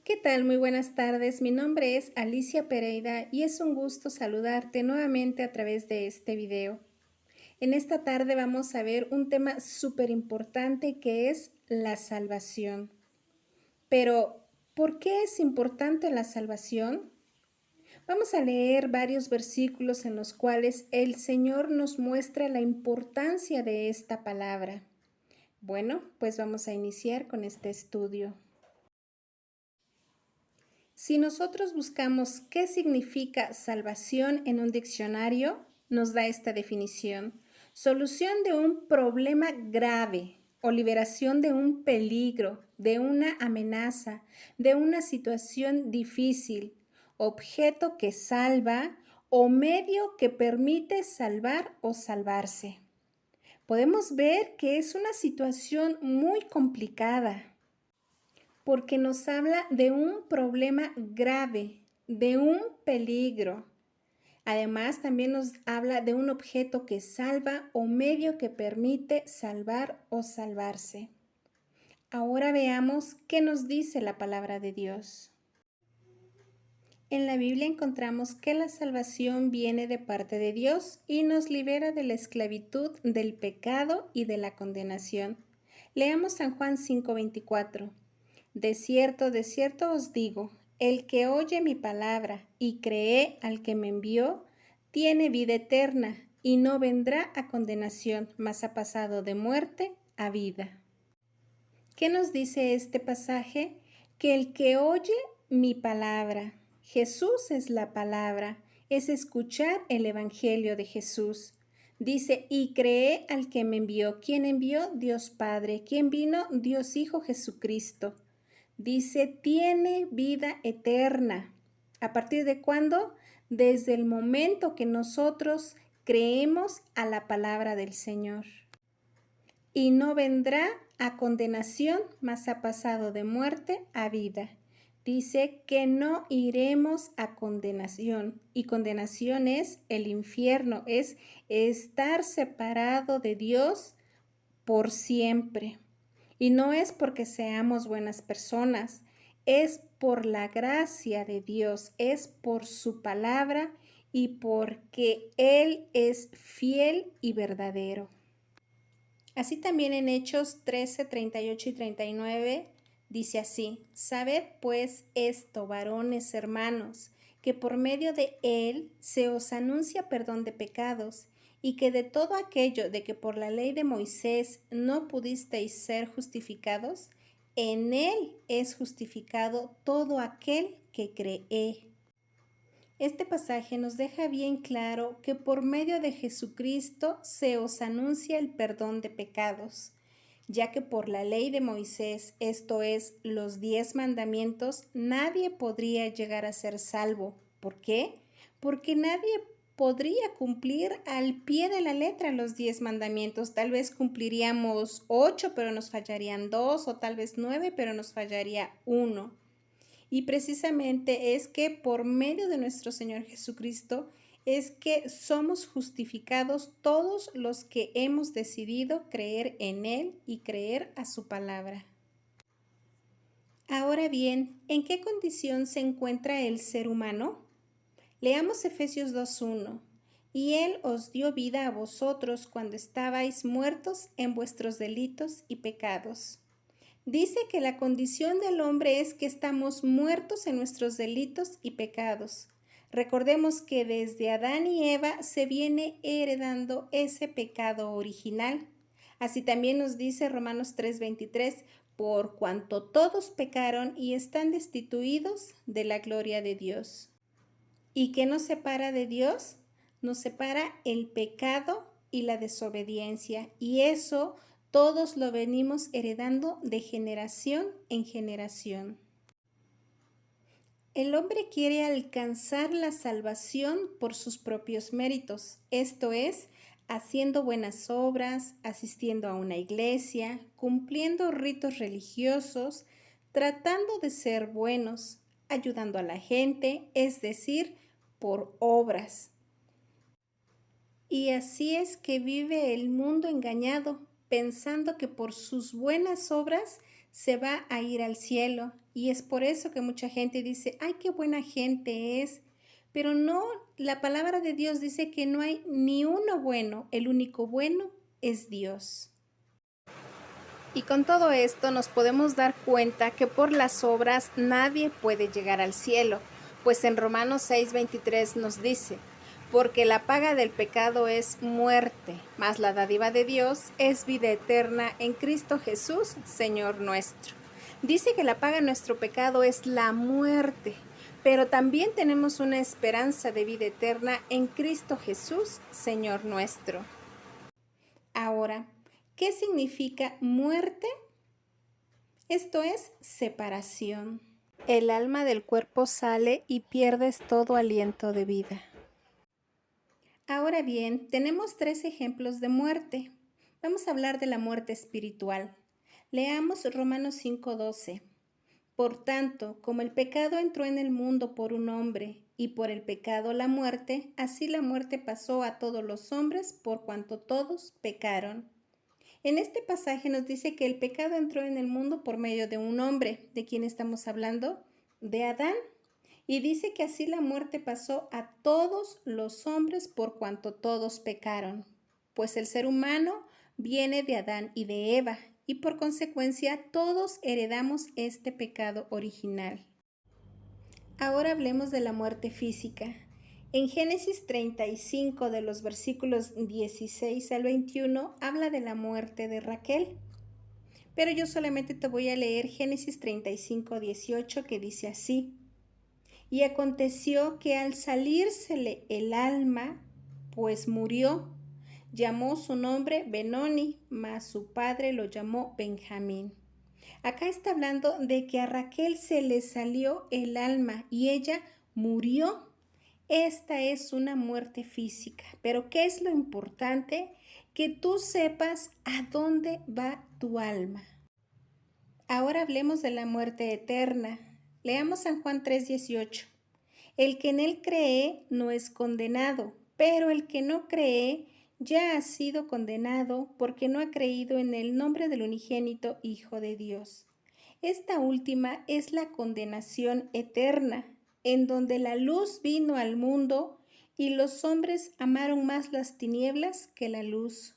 ¿Qué tal? Muy buenas tardes. Mi nombre es Alicia Pereira y es un gusto saludarte nuevamente a través de este video. En esta tarde vamos a ver un tema súper importante que es la salvación. Pero, ¿por qué es importante la salvación? Vamos a leer varios versículos en los cuales el Señor nos muestra la importancia de esta palabra. Bueno, pues vamos a iniciar con este estudio. Si nosotros buscamos qué significa salvación en un diccionario, nos da esta definición: solución de un problema grave o liberación de un peligro, de una amenaza, de una situación difícil, objeto que salva o medio que permite salvar o salvarse. Podemos ver que es una situación muy complicada, porque nos habla de un problema grave, de un peligro. Además, también nos habla de un objeto que salva o medio que permite salvar o salvarse. Ahora veamos qué nos dice la palabra de Dios. En la Biblia encontramos que la salvación viene de parte de Dios y nos libera de la esclavitud, del pecado y de la condenación. Leamos San Juan 5:24. De cierto os digo, el que oye mi palabra y cree al que me envió, tiene vida eterna y no vendrá a condenación, mas ha pasado de muerte a vida. ¿Qué nos dice este pasaje? Que el que oye mi palabra, Jesús es la palabra, es escuchar el evangelio de Jesús. Dice, y cree al que me envió. ¿Quién envió? Dios Padre. ¿Quién vino? Dios Hijo Jesucristo. Dice, tiene vida eterna. ¿A partir de cuándo? Desde el momento que nosotros creemos a la palabra del Señor. Y no vendrá a condenación, mas ha pasado de muerte a vida. Dice que no iremos a condenación. Y condenación es el infierno, es estar separado de Dios por siempre. Y no es porque seamos buenas personas, es por la gracia de Dios, es por su palabra y porque Él es fiel y verdadero. Así también en Hechos 13, 38 y 39 dice así: sabed pues esto, varones hermanos, que por medio de Él se os anuncia perdón de pecados, y que de todo aquello de que por la ley de Moisés no pudisteis ser justificados, en Él es justificado todo aquel que cree. Este pasaje nos deja bien claro que por medio de Jesucristo se os anuncia el perdón de pecados, ya que por la ley de Moisés, esto es, los 10 mandamientos, nadie podría llegar a ser salvo. ¿Por qué? Porque nadie podría cumplir al pie de la letra los 10 mandamientos. Tal vez cumpliríamos 8, pero nos fallarían 2, o tal vez 9, pero nos fallaría 1. Y precisamente es que por medio de nuestro Señor Jesucristo es que somos justificados todos los que hemos decidido creer en Él y creer a su palabra. Ahora bien, ¿en qué condición se encuentra el ser humano? Leamos Efesios 2:1. Y Él os dio vida a vosotros cuando estabais muertos en vuestros delitos y pecados. Dice que la condición del hombre es que estamos muertos en nuestros delitos y pecados. Recordemos que desde Adán y Eva se viene heredando ese pecado original. Así también nos dice Romanos 3:23, por cuanto todos pecaron y están destituidos de la gloria de Dios. ¿Y qué nos separa de Dios? Nos separa el pecado y la desobediencia, y eso todos lo venimos heredando de generación en generación. El hombre quiere alcanzar la salvación por sus propios méritos, esto es, haciendo buenas obras, asistiendo a una iglesia, cumpliendo ritos religiosos, tratando de ser buenos, ayudando a la gente, es decir, por obras. Y así es que vive el mundo engañado, pensando que por sus buenas obras se va a ir al cielo. Y es por eso que mucha gente dice, ay, qué buena gente es. Pero no, la palabra de Dios dice que no hay ni uno bueno, el único bueno es Dios. Y con todo esto nos podemos dar cuenta que por las obras nadie puede llegar al cielo, pues en Romanos 6:23 nos dice, porque la paga del pecado es muerte, mas la dádiva de Dios es vida eterna en Cristo Jesús, Señor nuestro. Dice que la paga de nuestro pecado es la muerte, pero también tenemos una esperanza de vida eterna en Cristo Jesús, Señor nuestro. Ahora, ¿qué significa muerte? Esto es separación. El alma del cuerpo sale y pierdes todo aliento de vida. Ahora bien, tenemos 3 ejemplos de muerte. Vamos a hablar de la muerte espiritual. Leamos Romanos 5:12. Por tanto, como el pecado entró en el mundo por un hombre, y por el pecado la muerte, así la muerte pasó a todos los hombres por cuanto todos pecaron. En este pasaje nos dice que el pecado entró en el mundo por medio de un hombre. ¿De quién estamos hablando? De Adán. Y dice que así la muerte pasó a todos los hombres por cuanto todos pecaron. Pues el ser humano viene de Adán y de Eva, y por consecuencia todos heredamos este pecado original. Ahora hablemos de la muerte física. En Génesis 35, de los versículos 16 al 21, habla de la muerte de Raquel. Pero yo solamente te voy a leer Génesis 35, 18, que dice así. Y aconteció que al salírsele el alma, pues murió, llamó su nombre Benoni, mas su padre lo llamó Benjamín. Acá está hablando de que a Raquel se le salió el alma y ella murió. Esta es una muerte física, pero ¿qué es lo importante? Que tú sepas a dónde va tu alma. Ahora hablemos de la muerte eterna. Leamos San Juan 3:18. El que en él cree no es condenado, pero el que no cree ya ha sido condenado porque no ha creído en el nombre del unigénito Hijo de Dios. Esta última es la condenación eterna, en donde la luz vino al mundo y los hombres amaron más las tinieblas que la luz.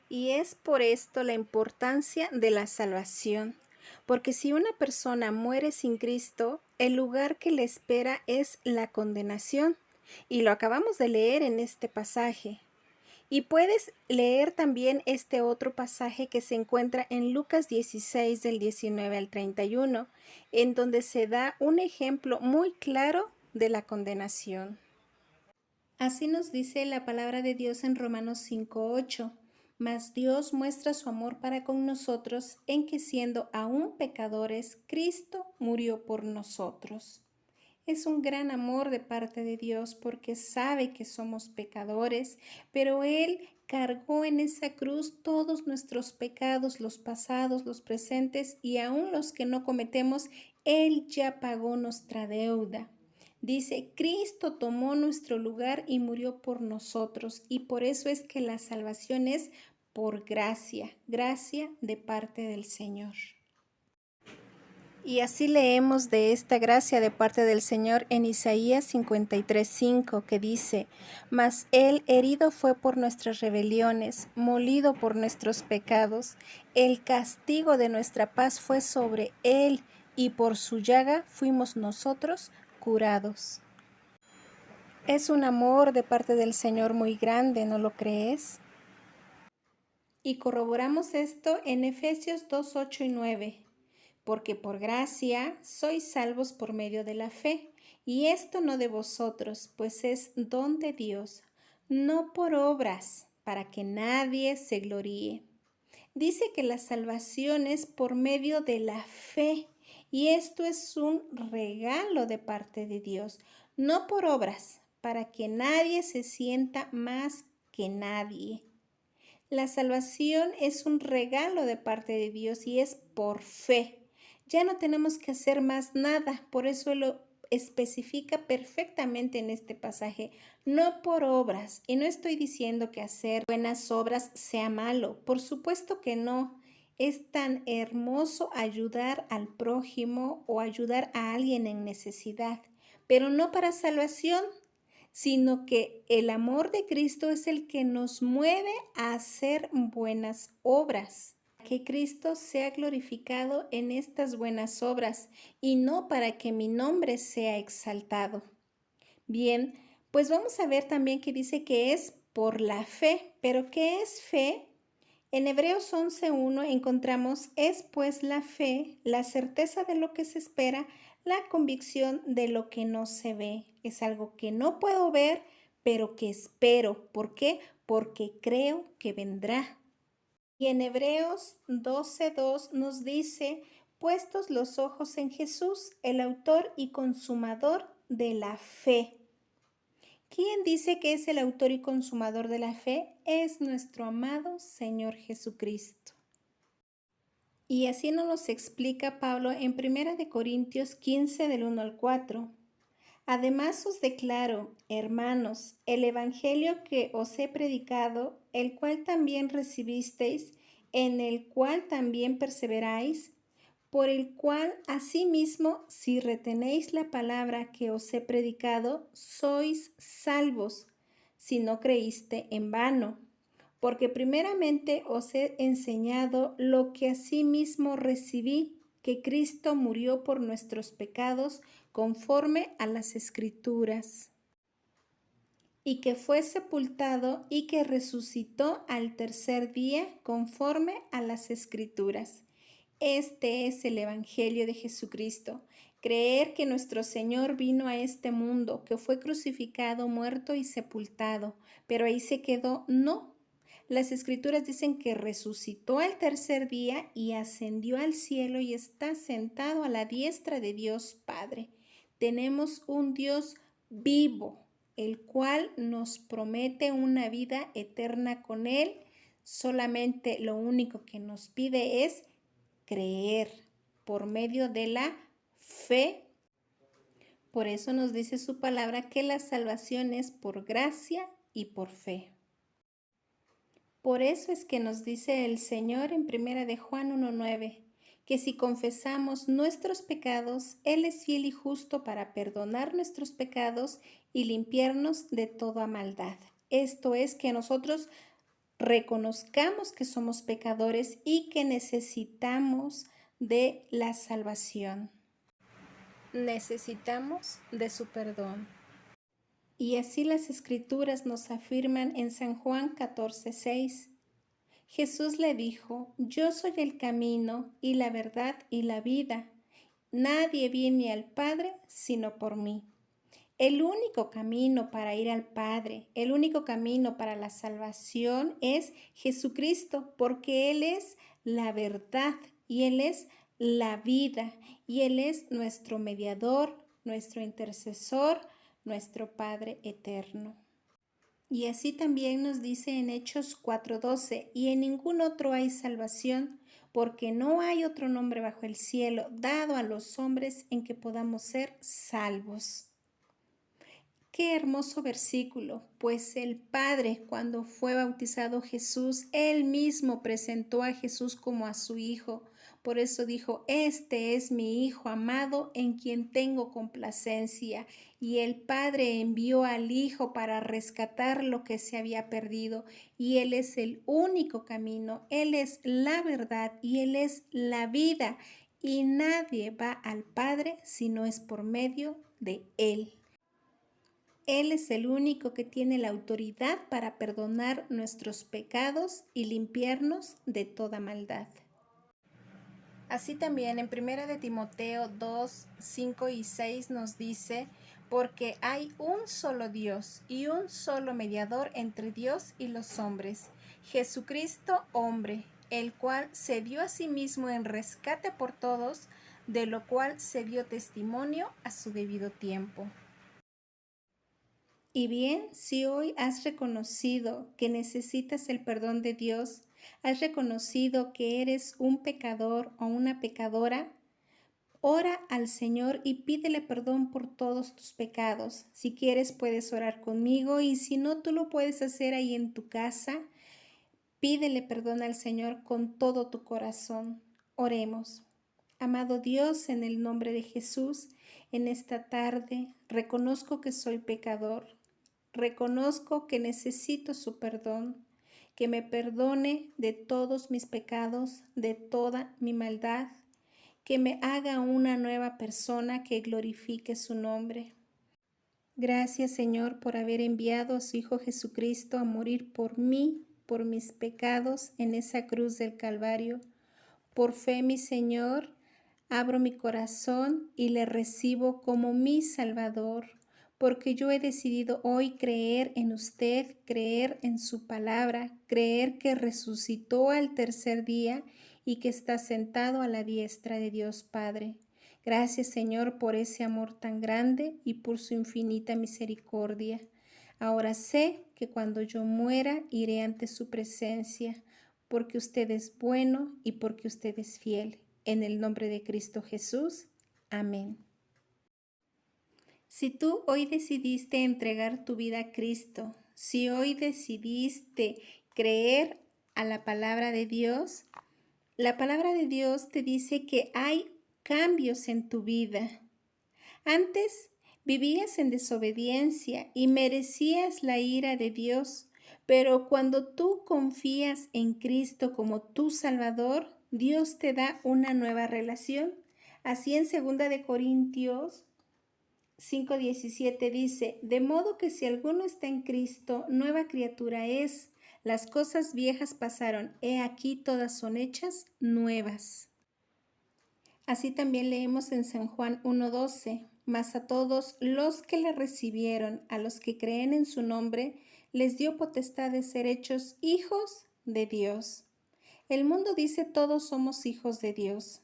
Y es por esto la importancia de la salvación, porque si una persona muere sin Cristo, el lugar que le espera es la condenación, y lo acabamos de leer en este pasaje. Y puedes leer también este otro pasaje que se encuentra en Lucas 16 del 19 al 31, en donde se da un ejemplo muy claro de la condenación. Así nos dice la palabra de Dios en Romanos 5:8. Mas Dios muestra su amor para con nosotros en que siendo aún pecadores, Cristo murió por nosotros. Es un gran amor de parte de Dios porque sabe que somos pecadores, pero Él cargó en esa cruz todos nuestros pecados, los pasados, los presentes y aún los que no cometemos. Él ya pagó nuestra deuda. Dice, Cristo tomó nuestro lugar y murió por nosotros, y por eso es que la salvación es por gracia, gracia de parte del Señor. Y así leemos de esta gracia de parte del Señor en Isaías 53:5, que dice, mas Él herido fue por nuestras rebeliones, molido por nuestros pecados, el castigo de nuestra paz fue sobre Él, y por su llaga fuimos nosotros curados. Es un amor de parte del Señor muy grande, ¿no lo crees? Y corroboramos esto en Efesios 2:8 y 9. Porque por gracia sois salvos por medio de la fe, y esto no de vosotros, pues es don de Dios, no por obras, para que nadie se gloríe. Dice que la salvación es por medio de la fe, y esto es un regalo de parte de Dios, no por obras, para que nadie se sienta más que nadie. La salvación es un regalo de parte de Dios y es por fe. Ya no tenemos que hacer más nada, por eso lo especifica perfectamente en este pasaje, no por obras. Y no estoy diciendo que hacer buenas obras sea malo, por supuesto que no. Es tan hermoso ayudar al prójimo o ayudar a alguien en necesidad, pero no para salvación, sino que el amor de Cristo es el que nos mueve a hacer buenas obras. Que Cristo sea glorificado en estas buenas obras y no para que mi nombre sea exaltado. Bien, pues vamos a ver también que dice que es por la fe. ¿Pero qué es fe? En Hebreos 11:1 encontramos, es pues la fe, la certeza de lo que se espera, la convicción de lo que no se ve. Es algo que no puedo ver, pero que espero. ¿Por qué? Porque creo que vendrá. Y en Hebreos 12:2 nos dice, puestos los ojos en Jesús, el autor y consumador de la fe. ¿Quién dice que es el autor y consumador de la fe? Es nuestro amado Señor Jesucristo. Y así nos lo explica Pablo en 1 Corintios 15 del 1 al 4. Además os declaro, hermanos, el evangelio que os he predicado, el cual también recibisteis, en el cual también perseveráis, por el cual asimismo, si retenéis la palabra que os he predicado, sois salvos, si no creíste en vano. Porque primeramente os he enseñado lo que asimismo recibí, que Cristo murió por nuestros pecados conforme a las Escrituras, y que fue sepultado y que resucitó al tercer día conforme a las Escrituras. Este es el Evangelio de Jesucristo. Creer que nuestro Señor vino a este mundo, que fue crucificado, muerto y sepultado, pero ahí se quedó. No. Las Escrituras dicen que resucitó al tercer día y ascendió al cielo y está sentado a la diestra de Dios Padre. Tenemos un Dios vivo, el cual nos promete una vida eterna con Él. Solamente lo único que nos pide es creer por medio de la fe. Por eso nos dice su palabra que la salvación es por gracia y por fe. Por eso es que nos dice el Señor en 1 de Juan 1:9, que si confesamos nuestros pecados, Él es fiel y justo para perdonar nuestros pecados y limpiarnos de toda maldad. Esto es que nosotros reconozcamos que somos pecadores y que necesitamos de la salvación. Necesitamos de su perdón. Y así las Escrituras nos afirman en San Juan 14:6. Jesús le dijo, yo soy el camino y la verdad y la vida. Nadie viene al Padre sino por mí. El único camino para ir al Padre, el único camino para la salvación es Jesucristo, porque Él es la verdad y Él es la vida y Él es nuestro mediador, nuestro intercesor, nuestro Padre eterno. Y así también nos dice en Hechos 4:12, y en ningún otro hay salvación, porque no hay otro nombre bajo el cielo dado a los hombres en que podamos ser salvos. Qué hermoso versículo, pues el Padre, cuando fue bautizado Jesús, Él mismo presentó a Jesús como a su Hijo. Por eso dijo, este es mi Hijo amado en quien tengo complacencia. Y el Padre envió al Hijo para rescatar lo que se había perdido. Y Él es el único camino, Él es la verdad y Él es la vida. Y nadie va al Padre si no es por medio de Él. Él es el único que tiene la autoridad para perdonar nuestros pecados y limpiarnos de toda maldad. Así también en 1 de Timoteo 2:5 y 6 nos dice, porque hay un solo Dios y un solo mediador entre Dios y los hombres, Jesucristo hombre, el cual se dio a sí mismo en rescate por todos, de lo cual se dio testimonio a su debido tiempo. Y bien, si hoy has reconocido que necesitas el perdón de Dios, has reconocido que eres un pecador o una pecadora, ora al Señor y pídele perdón por todos tus pecados. Si quieres puedes orar conmigo y si no, tú lo puedes hacer ahí en tu casa. Pídele perdón al Señor con todo tu corazón. Oremos. Amado Dios, en el nombre de Jesús, en esta tarde reconozco que soy pecador. Reconozco que necesito su perdón, que me perdone de todos mis pecados, de toda mi maldad, que me haga una nueva persona que glorifique su nombre. Gracias, Señor, por haber enviado a su Hijo Jesucristo a morir por mí, por mis pecados en esa cruz del Calvario. Por fe, mi Señor, abro mi corazón y le recibo como mi Salvador, porque yo he decidido hoy creer en usted, creer en su palabra, creer que resucitó al tercer día y que está sentado a la diestra de Dios Padre. Gracias, Señor, por ese amor tan grande y por su infinita misericordia. Ahora sé que cuando yo muera iré ante su presencia, porque usted es bueno y porque usted es fiel. En el nombre de Cristo Jesús. Amén. Si tú hoy decidiste entregar tu vida a Cristo, si hoy decidiste creer a la palabra de Dios, la palabra de Dios te dice que hay cambios en tu vida. Antes vivías en desobediencia y merecías la ira de Dios, pero cuando tú confías en Cristo como tu Salvador, Dios te da una nueva relación. Así en 2 de Corintios 5:17 dice, de modo que si alguno está en Cristo, nueva criatura es. Las cosas viejas pasaron, he aquí todas son hechas nuevas. Así también leemos en San Juan 1:12, mas a todos los que le recibieron, a los que creen en su nombre, les dio potestad de ser hechos hijos de Dios. El mundo dice todos somos hijos de Dios.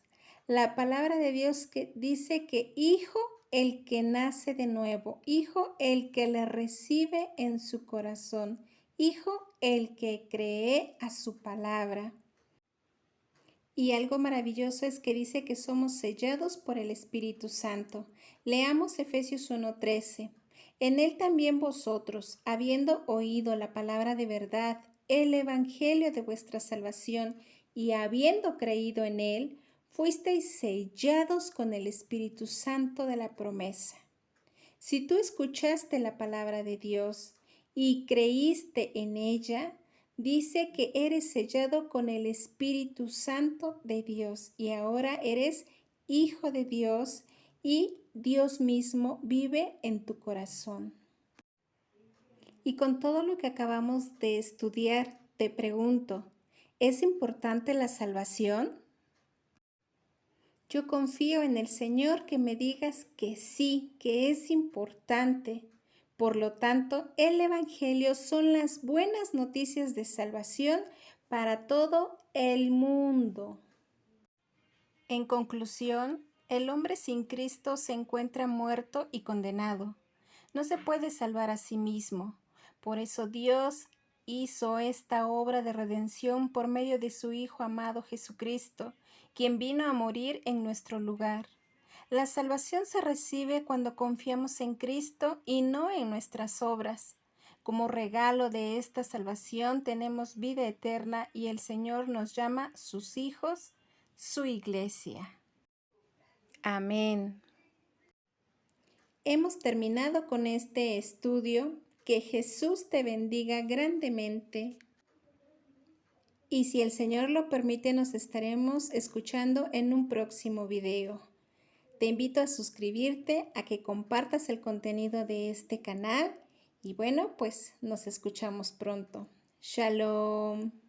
La palabra de Dios que dice que hijo el que nace de nuevo, hijo el que le recibe en su corazón, hijo el que cree a su palabra. Y algo maravilloso es que dice que somos sellados por el Espíritu Santo. Leamos Efesios 1:13. En él también vosotros, habiendo oído la palabra de verdad, el evangelio de vuestra salvación, y habiendo creído en él, fuisteis sellados con el Espíritu Santo de la promesa. Si tú escuchaste la palabra de Dios y creíste en ella, dice que eres sellado con el Espíritu Santo de Dios y ahora eres hijo de Dios y Dios mismo vive en tu corazón. Y con todo lo que acabamos de estudiar, te pregunto, ¿es importante la salvación? Yo confío en el Señor que me digas que sí, que es importante. Por lo tanto, el Evangelio son las buenas noticias de salvación para todo el mundo. En conclusión, el hombre sin Cristo se encuentra muerto y condenado. No se puede salvar a sí mismo. Por eso Dios hizo esta obra de redención por medio de su Hijo amado Jesucristo, quien vino a morir en nuestro lugar. La salvación se recibe cuando confiamos en Cristo y no en nuestras obras. Como regalo de esta salvación tenemos vida eterna y el Señor nos llama sus hijos, su iglesia. Amén. Hemos terminado con este estudio. Que Jesús te bendiga grandemente. Y si el Señor lo permite, nos estaremos escuchando en un próximo video. Te invito a suscribirte, a que compartas el contenido de este canal. Y bueno, pues nos escuchamos pronto. Shalom.